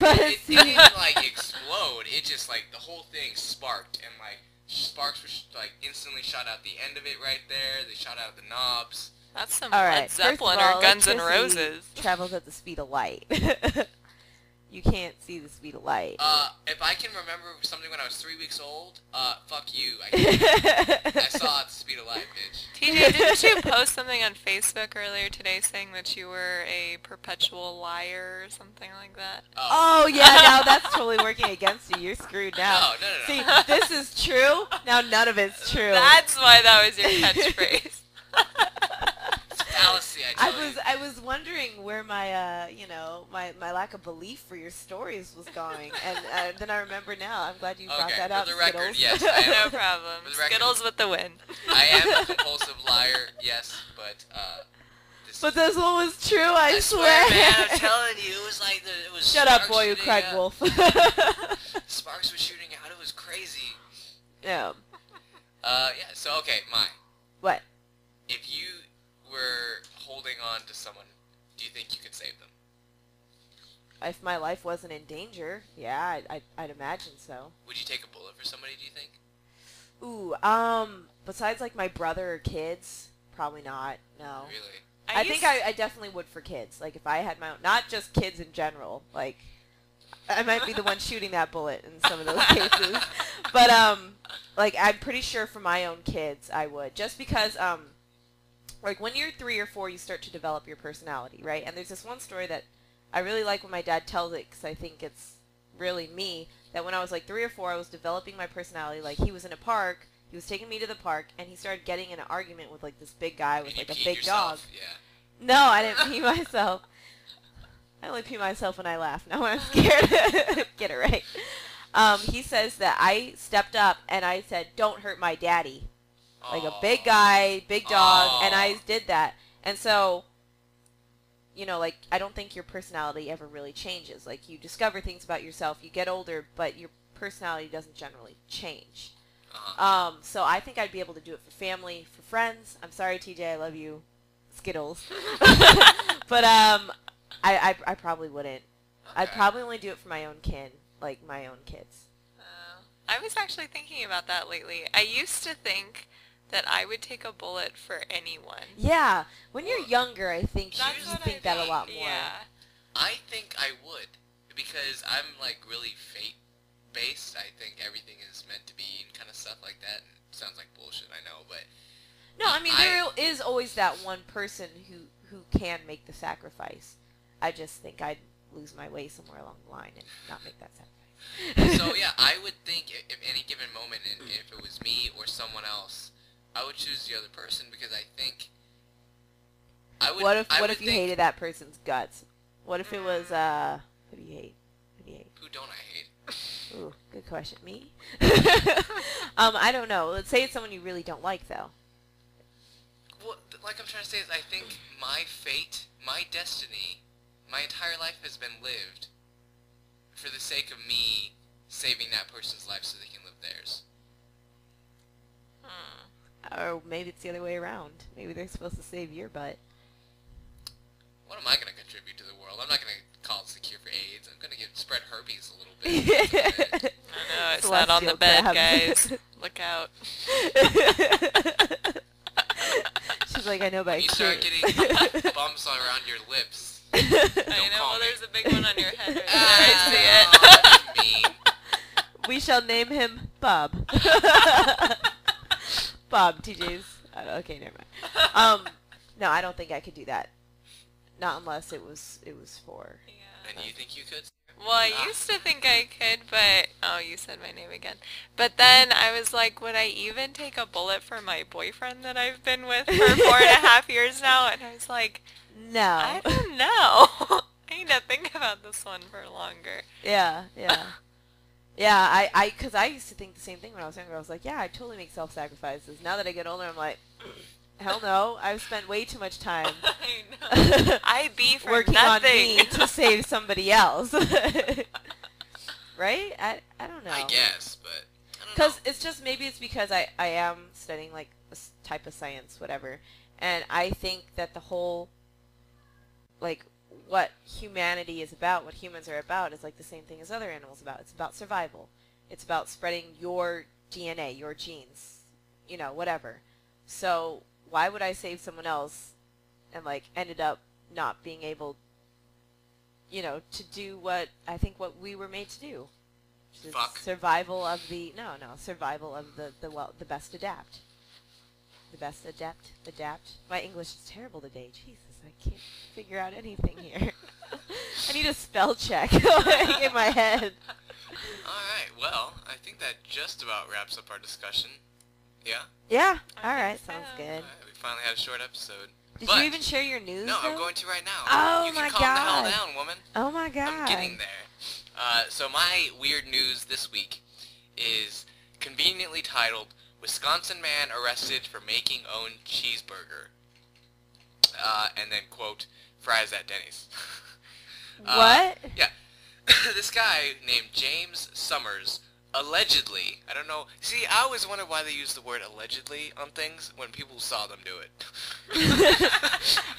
It didn't like explode. It just like the whole thing sparked and like sparks were like instantly shot out the end of it right there. They shot out the knobs. That's some All Led right. Zeppelin First of all, or Guns N' electricity Roses. travels at the speed of light. You can't see the speed of light. If I can remember something when I was 3 weeks old, fuck you. I saw it at the speed of light, bitch. TJ, didn't you post something on Facebook earlier today saying that you were a perpetual liar or something like that? Oh, yeah, now that's totally working against you. You're screwed now. No. See, this is true. Now none of it's true. That's why that was your catchphrase. It's fallacy, I tell you. I was wondering where my my lack of belief for your stories was going, and then I remember now. I'm glad you brought that up. For the record, Skittles. yes, I am. No problem. For the record, Skittles with the win. I am a compulsive liar, yes, but But this one was true. I swear, swear. man, I'm telling you, it was like it was. Shut up, sparks boy who shooting cried out. wolf. Sparks were shooting out. It was crazy. Yeah. Yeah. So okay, What? if you were holding on to someone, do you think you could save them? If my life wasn't in danger, yeah, I'd imagine so. Would you take a bullet for somebody? Do you think? Ooh, besides like my brother or kids, probably not. No. Really? I think I definitely would for kids. Like if I had my own, not just kids in general. Like I might be the one shooting that bullet in some of those cases. But like I'm pretty sure for my own kids I would, just because like when you're 3 or 4 you start to develop your personality, right? And there's this one story that I really like when my dad tells it because I think it's really me, that when I was like 3 or 4 I was developing my personality. Like he was in a park, he was taking me to the park, and he started getting in an argument with like this big guy with like a big dog. Yeah. No, I didn't pee myself. I only pee myself when I laugh, not when I'm scared. Get it right. He says that I stepped up and I said, "Don't hurt my daddy." Like a big guy, big dog, and I did that. And so, you know, like, I don't think your personality ever really changes. Like, you discover things about yourself, you get older, but your personality doesn't generally change. So I think I'd be able to do it for family, for friends. I'm sorry, TJ, I love you. Skittles. But, I probably wouldn't. Okay. I'd probably only do it for my own kin, like my own kids. I was actually thinking about that lately. I used to think that I would take a bullet for anyone. Yeah, when you're younger, I think That's you what think I that a lot more. Yeah. I think I would, because I'm like really fate-based. I think everything is meant to be and kind of stuff like that. Sounds like bullshit, I know, but No, I mean there is always that one person who can make the sacrifice. I just think I'd lose my way somewhere along the line and not make that sacrifice. So yeah, I would think if any given moment, and if it was me or someone else, I would choose the other person because I think I would. What if you hated that person's guts? What if it was who do you hate? Who don't I hate? Ooh, good question. Me? I don't know. Let's say it's someone you really don't like though. Well, like I'm trying to say is I think my fate, my destiny, my entire life has been lived for the sake of me saving that person's life so they can live theirs. Or maybe it's the other way around. Maybe they're supposed to save your butt. What am I going to contribute to the world? I'm not going to cause the cure for AIDS. I'm going to spread herpes a little bit. I know, it's not on the bed, guys. Look out. She's like, I know, but When you I start can't. getting bumps all around your lips. I know, call well, me. there's a big one on your head right there. I That's mean. We shall name him Bob. Bob, TJ's. Okay, never mind. No, I don't think I could do that. Not unless it was for. Yeah. And you think you could? Well, I used to think I could, but... Oh, you said my name again. But then I was like, would I even take a bullet for my boyfriend that I've been with for 4.5 years now? And I was like, No. I don't know. I need to think about this one for longer. Yeah. Yeah, because I used to think the same thing when I was younger. I was like, yeah, I totally make self-sacrifices. Now that I get older, I'm like, hell no. I've spent way too much time I know. I be for working nothing. on me to save somebody else. Right? I don't know. I guess, but I don't know. Because it's just, maybe it's because I am studying like a type of science, whatever. And I think that the whole, like, what humanity is about, what humans are about, is like the same thing as other animals about. It's about survival. It's about spreading your DNA, your genes, you know, whatever. So why would I save someone else and like ended up not being able, you know, to do what I think what we were made to do? Which is Fuck. survival of the survival of the best adapt. The best adapt. My English is terrible today. Jesus, I can't figure out anything here. I need a spell check like, in my head. Alright, well, I think that just about wraps up our discussion. Yeah? Yeah. I All right. think so. Sounds good. Alright, we finally had a short episode. Did But- you even share your news? No, I'm though? going to right now. Oh you my can calm the hell God. down, woman. Oh my God. I'm getting there. So my weird news this week is conveniently titled, Wisconsin man arrested for making own cheeseburger. And then, quote, fries at Denny's. What? Yeah. This guy named James Summers allegedly, I don't know, see, I always wonder why they use the word allegedly on things when people saw them do it.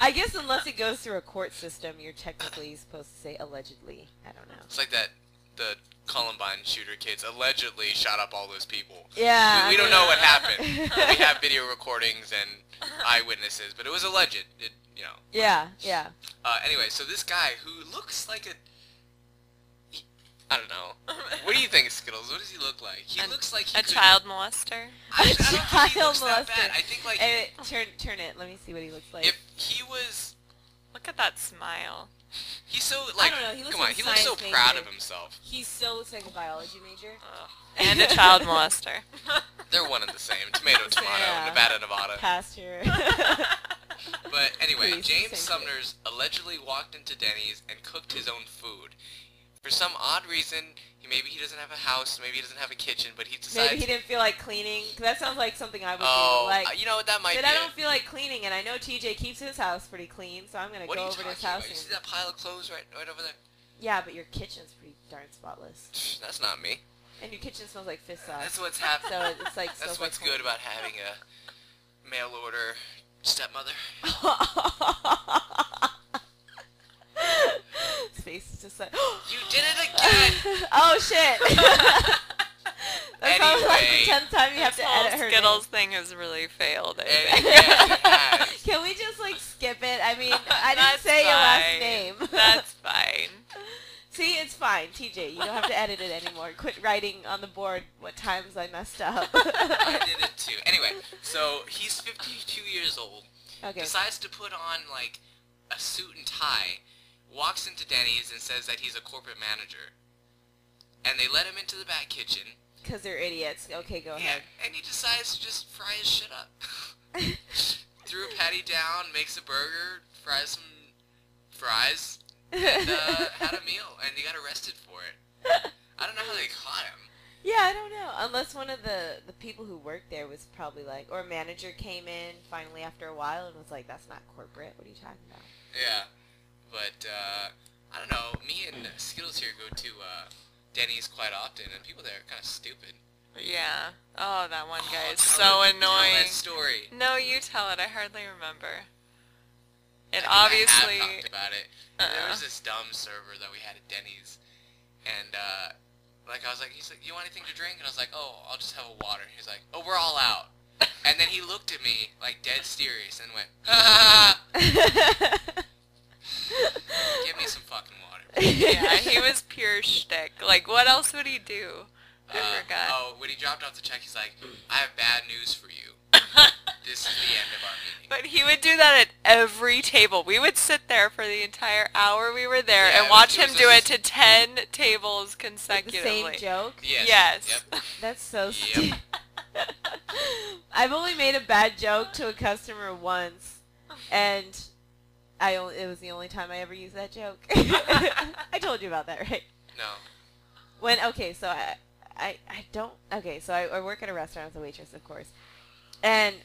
I guess unless it goes through a court system, you're technically supposed to say allegedly. I don't know. It's like the Columbine shooter kids allegedly shot up all those people. Yeah. We don't know what happened. We have video recordings and eyewitnesses, but it was alleged. It, you know. Yeah. Anyway, so this guy who looks like I don't know. What do you think, Skittles? What does he look like? He looks like he a could, child molester. I don't think he looks that molester. bad. I think like Turn it. Let me see what he looks like. if he was, Look at that smile. he's so like, don't know, he looks come on, like he looks so science proud major. of himself. He so looks like a biology major. And a child molester. They're one and the same. Tomato, tomato. Yeah. Nevada, Nevada. Pasture. But anyway, Please, James same thing. Sumners allegedly walked into Denny's and cooked his own food. For some odd reason, maybe he doesn't have a house, maybe he doesn't have a kitchen, but he decides... Maybe he didn't feel like cleaning. 'Cause that sounds like something I would Oh, do. Like, you know what, that might said be I it. don't feel like cleaning, and I know TJ keeps his house pretty clean, so I'm gonna What go are you over to his talking house. about? You see And, that pile of clothes right over there? yeah, but your kitchen's pretty darn spotless, That's not me. and your kitchen smells like fish sauce. That's what's happening. So it's like That's smells what's like good about having a mail order stepmother. His face is just like. You did it again! Oh shit! That sounds like Anyway. the 10th time you have This to whole edit her Skittles thing has really failed. I think. Yeah, it has. Can we just like skip it? I mean, I didn't That's say your last fine. name. That's fine. See, it's fine, TJ. You don't have to edit it anymore. Quit writing on the board what times I messed up. I did it too. Anyway, so he's 52 years old. Okay. Decides to put on like a suit and tie, walks into Denny's and says that he's a corporate manager. And they let him into the back kitchen. Because they're idiots. Okay, go Yeah, ahead. and he decides to just fry his shit up. Threw a patty down, makes a burger, fries some fries, and had a meal, and he got arrested for it. I don't know how they caught him. Yeah, I don't know. Unless one of the people who worked there was probably like, or a manager came in finally after a while and was like, that's not corporate. What are you talking about? Yeah, but I don't know. Me and Skittles here go to Denny's quite often, and people there are kind of stupid. Yeah. Oh, that one guy is Tell so that annoying. story. No, you tell it. I hardly remember. I It think obviously. I have talked about it. There was this dumb server that we had at Denny's, and like I was like, he's like, you want anything to drink? And I was like, oh, I'll just have a water. He's like, oh, we're all out. And then he looked at me like dead serious and went, ha ha ha. Give me some fucking water. Yeah, he was pure shtick. Like, what else would he do? I forgot. Oh, when he dropped off the check, he's like, I have bad news for you. This is the end of our meeting. But he would do that at every table. We would sit there for the entire hour we were there Yeah, and it watch was him a- do it to 10 tables The consecutively. same joke? Yes. Yes. Yep. That's so Yep. stupid. I've only made a bad joke to a customer once, and it was the only time I ever used that joke. I told you about that, right? No. So I don't, so I work at a restaurant as a waitress, of course, and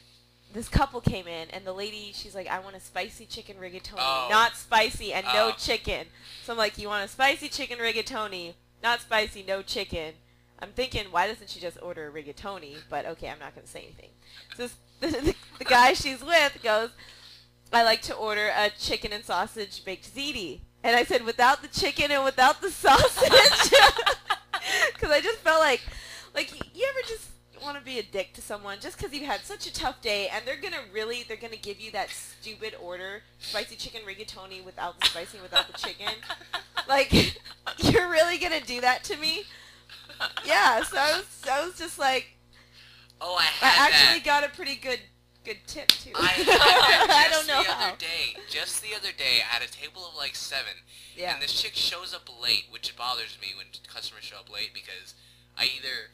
this couple came in, and the lady, she's like, I want a spicy chicken rigatoni, Oh. not spicy, and no Oh. chicken. So I'm like, you want a spicy chicken rigatoni, not spicy, no chicken. I'm thinking, why doesn't she just order a rigatoni? But okay, I'm not going to say anything. So the guy she's with goes, I like to order a chicken and sausage baked ziti. And I said, without the chicken and without the sausage. Because I just felt like you ever just want to be a dick to someone just because you've had such a tough day and they're going to give you that stupid order, spicy chicken rigatoni without the spicy and without the chicken. Like, you're really going to do that to me? Yeah, so I was just like, oh, I actually got a pretty good tip too. I had that I don't know just the other day, I had a table of like 7, Yeah. and this chick shows up late, which bothers me when customers show up late because I either